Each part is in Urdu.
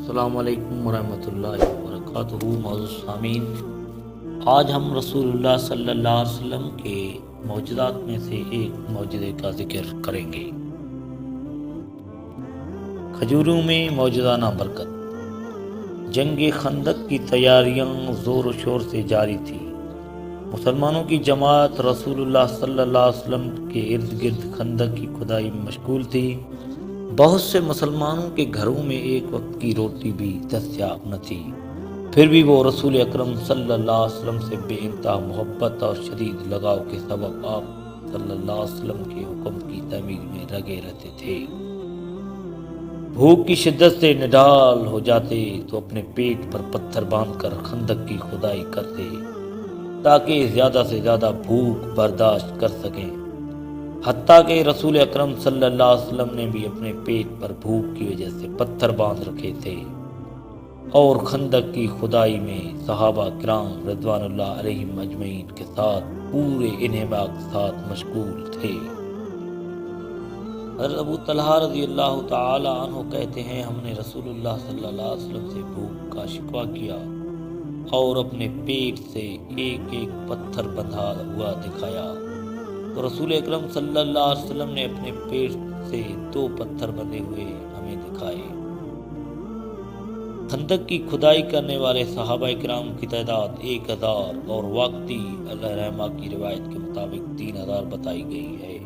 السلام علیکم ورحمۃ اللہ وبرکاتہ معزز سامعین، آج ہم رسول اللہ صلی اللہ علیہ وسلم کے معجزات میں سے ایک معجزے کا ذکر کریں گے۔ کھجوروں میں معجزانہ برکت۔ جنگ خندق کی تیاریاں زور و شور سے جاری تھی۔ مسلمانوں کی جماعت رسول اللہ صلی اللہ علیہ وسلم کے ارد گرد خندق کی کھدائی میں مشغول تھی۔ بہت سے مسلمانوں کے گھروں میں ایک وقت کی روٹی بھی دستیاب نہ تھی، پھر بھی وہ رسول اکرم صلی اللہ علیہ وسلم سے بے انتہا محبت اور شدید لگاؤ کے سبب آپ صلی اللہ علیہ وسلم کے حکم کی تعمیل میں لگے رہتے تھے۔ بھوک کی شدت سے نڈال ہو جاتے تو اپنے پیٹ پر پتھر باندھ کر خندق کی کھدائی کرتے تاکہ زیادہ سے زیادہ بھوک برداشت کر سکیں۔ حتیٰ کہ رسول اکرم صلی اللہ علیہ وسلم نے بھی اپنے پیٹ پر بھوک کی وجہ سے پتھر باندھ رکھے تھے اور خندق کی کھدائی میں صحابہ کرام رضوان اللہ علیہم اجمعین کے ساتھ پورے انہماک کے ساتھ مشغول تھے۔ حضرت ابو طلحہ رضی اللہ تعالی عنہ کہتے ہیں، ہم نے رسول اللہ صلی اللہ علیہ وسلم سے بھوک کا شکوہ کیا اور اپنے پیٹ سے ایک ایک پتھر بندھا ہوا دکھایا تو رسول اکرم صلی اللہ علیہ وسلم نے اپنے پیٹ سے 2 پتھر بندھے ہوئے ہمیں دکھائے۔ خندق کی کھدائی کرنے والے صحابہ کرام کی تعداد 1000 اور واقعی علیہ رحمہ کی روایت کے مطابق 3000 بتائی گئی ہے۔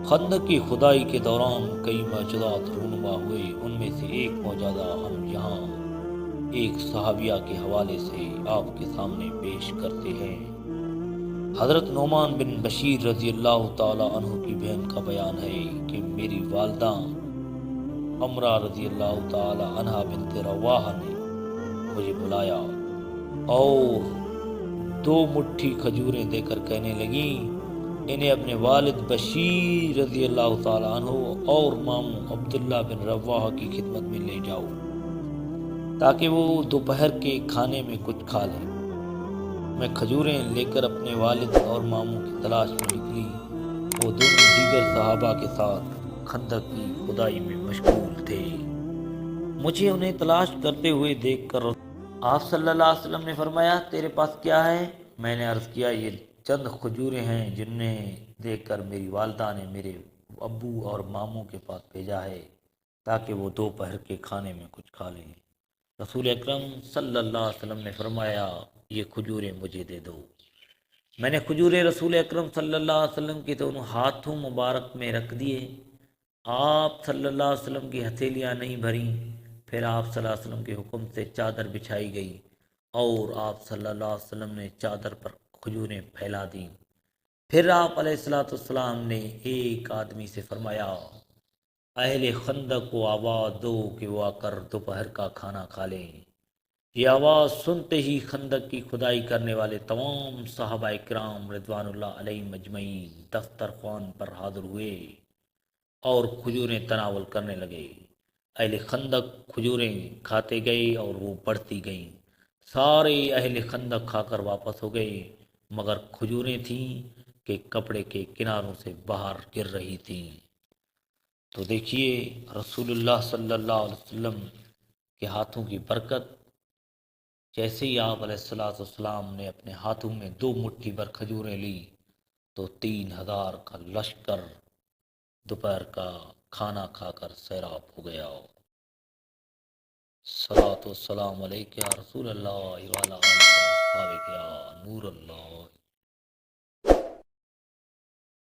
خندق کی کھدائی کے دوران کئی معجزات رونما ہوئے، ان میں سے ایک معجزہ ہم یہاں ایک صحابیہ کے حوالے سے آپ کے سامنے پیش کرتے ہیں۔ حضرت نعمان بن بشیر رضی اللہ تعالی عنہ کی بہن کا بیان ہے کہ میری والدہ امرہ رضی اللہ تعالی عنہ بنت رواحہ نے مجھے بلایا اور 2 مٹھی کھجوریں دے کر کہنے لگیں، انہیں اپنے والد بشیر رضی اللہ تعالی عنہ اور ماموں عبداللہ بن رواحہ کی خدمت میں لے جاؤ تاکہ وہ دوپہر کے کھانے میں کچھ کھا لیں۔ میں کھجوریں لے کر اپنے والد اور ماموں کی تلاش میں نکلی۔ وہ دونوں دیگر صحابہ کے ساتھ خندق کی کھدائی میں مشغول تھے۔ مجھے انہیں تلاش کرتے ہوئے دیکھ کر آپ صلی اللہ علیہ وسلم نے فرمایا، تیرے پاس کیا ہے؟ میں نے عرض کیا، یہ چند کھجوریں ہیں جنہیں دیکھ کر میری والدہ نے میرے ابو اور ماموں کے پاس بھیجا ہے تاکہ وہ دوپہر کے کھانے میں کچھ کھا لیں۔ رسول اکرم صلی اللہ علیہ وسلم نے فرمایا، یہ کھجوریں مجھے دے دو۔ میں نے کھجوریں رسول اکرم صلی اللہ علیہ وسلم کے دونوں ہاتھوں مبارک میں رکھ دیے۔ آپ صلی اللہ علیہ وسلم کی ہتھیلیاں نہیں بھریں۔ پھر آپ صلی اللہ علیہ وسلم کے حکم سے چادر بچھائی گئی اور آپ صلی اللہ علیہ وسلم نے چادر پر کھجوریں پھیلا دیں۔ پھر آپ علیہ الصلوۃ والسلام نے ایک آدمی سے فرمایا، اہل خندق کو آواز دو کہ وہ آ کر دوپہر کا کھانا کھا لیں۔ یہ آواز سنتے ہی خندق کی کھدائی کرنے والے تمام صحابہ کرام رضوان اللہ علیہم اجمعین دسترخوان پر حاضر ہوئے اور کھجوریں تناول کرنے لگے۔ اہل خندق کھجوریں کھاتے گئے اور وہ بڑھتی گئیں۔ سارے اہل خندق کھا کر واپس ہو گئے، مگر کھجوریں تھیں کہ کپڑے کے کناروں سے باہر گر رہی تھیں۔ تو دیکھیے رسول اللہ صلی اللہ علیہ وسلم کے ہاتھوں کی برکت۔ جیسے ہی آپ علیہ الصلوۃ والسلام نے اپنے ہاتھوں میں 2 مٹھی بھر کھجوریں لی تو 3000 کا لشکر دوپہر کا کھانا کھا کر سیراب ہو گیا۔ صلاۃ والسلام علیک یا رسول اللہ وعلی آلک و اصحابک یا نور اللہ۔